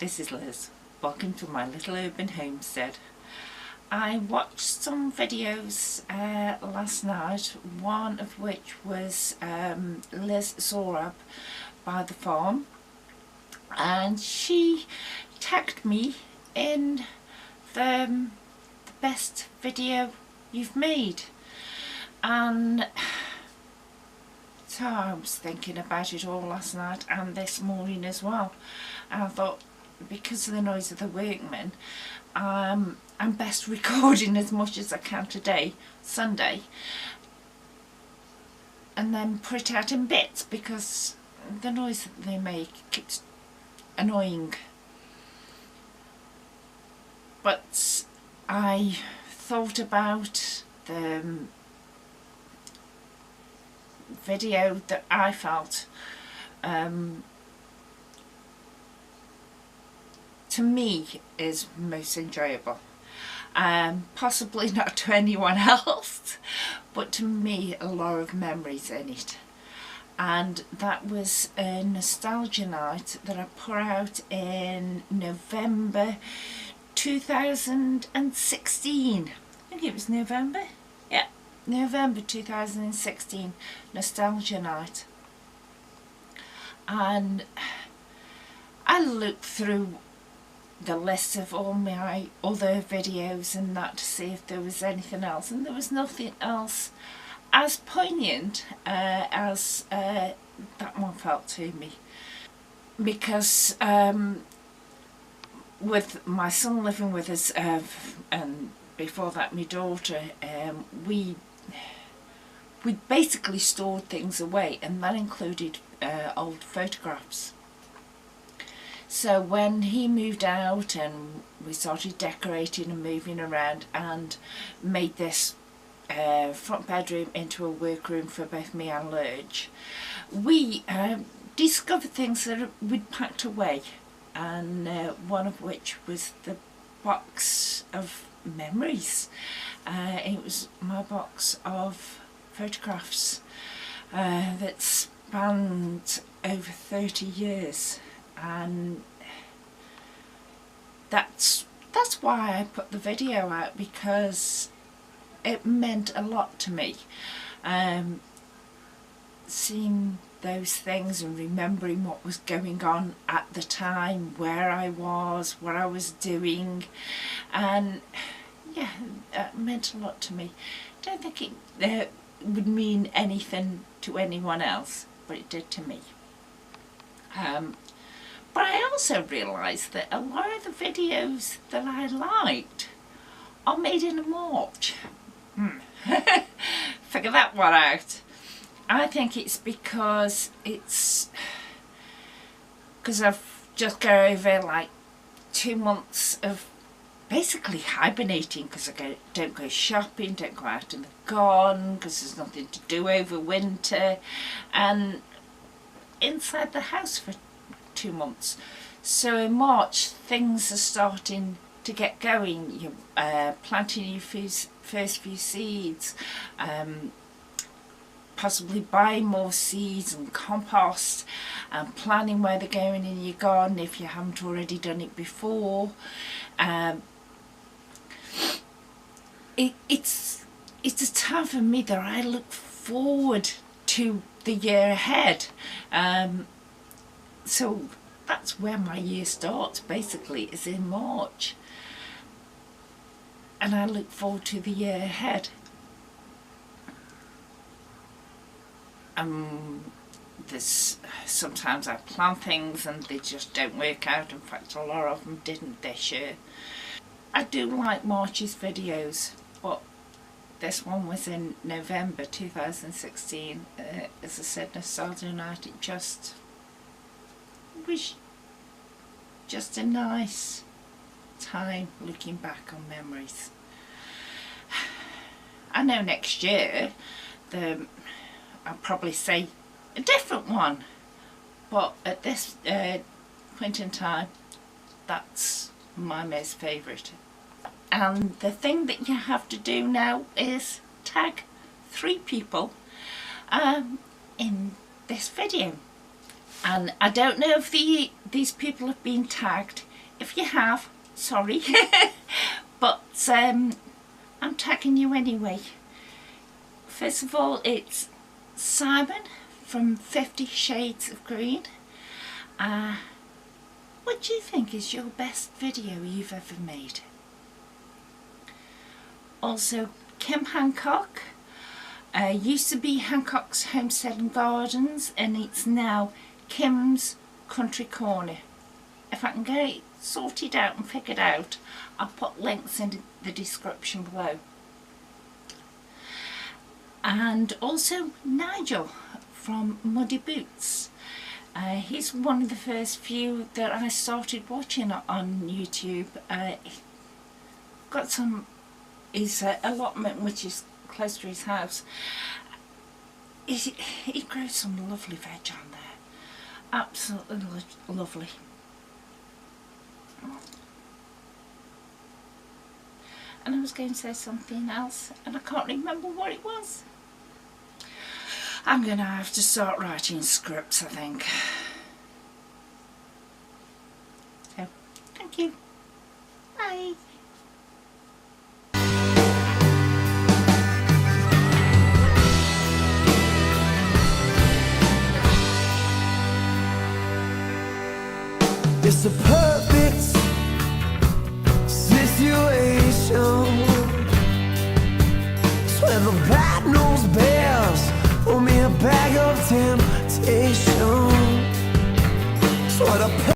this is Liz. Welcome to my little urban homestead. I watched some videos last night, one of which was Liz Sorab by the farm, and she tagged me in the best video you've made, and so I was thinking about it all last night and this morning as well. And I thought, because of the noise of the workmen, I'm best recording as much as I can today, Sunday, and then put it out in bits, because the noise that they make keeps annoying. But I thought about the video that I felt to me is most enjoyable. Possibly not to anyone else, but to me a lot of memories in it. And that was a nostalgia night that I put out in November 2016. I think it was November. Yeah, November 2016, nostalgia night. And I looked through the list of all my other videos and that to see if there was anything else, and there was nothing else as poignant as that one felt to me, because with my son living with us and before that my daughter, we basically stored things away, and that included old photographs. So when he moved out and we started decorating and moving around and made this front bedroom into a workroom for both me and Lurch, we discovered things that we'd packed away, and one of which was the box of memories. It was my box of photographs that spanned over 30 years. And that's why I put the video out, because it meant a lot to me, seeing those things and remembering what was going on at the time, where I was, what I was doing, and yeah, it meant a lot to me. I don't think it would mean anything to anyone else, but it did to me. But I also realised that a lot of the videos that I liked are made in March. Figure that one out. I think it's because I've just got over like 2 months of basically hibernating, because I don't go shopping, don't go out in the garden, because there's nothing to do over winter, and inside the house for 2 months. So in March things are starting to get going. You're planting your first few seeds, possibly buying more seeds and compost, and planning where they're going in your garden if you haven't already done it before. It's a time for me that I look forward to the year ahead. So that's where my year starts, basically, is in March. And I look forward to the year ahead. Sometimes I plan things and they just don't work out. In fact, a lot of them didn't this year. I do like March's videos, but this one was in November 2016. As I said, nostalgia night. It just was just a nice time looking back on memories. I know next year I'll probably say a different one, but at this point in time, that's my most favourite. And the thing that you have to do now is tag 3 people in this video. And I don't know if these people have been tagged If you have, sorry, but I'm tagging you anyway. First of all, it's Simon from 50 Shades of Green. What do you think is your best video you've ever made? Also, Kim Hancock. Used to be Hancock's Homestead and Gardens, and it's now Kim's Country Corner. If I can get it sorted out and figured out, I'll put links in the description below. And also Nigel from Muddy Boots. He's one of the first few that I started watching on YouTube. Got some his allotment, which is close to his house. He grows some lovely veg on there, absolutely lovely. And I was going to say something else and I can't remember what it was. I'm going to have to start writing scripts, I think. So, thank you. Bye. It's a perfect situation. It's when the bad-nosed bears pull me a bag of temptation. It's what a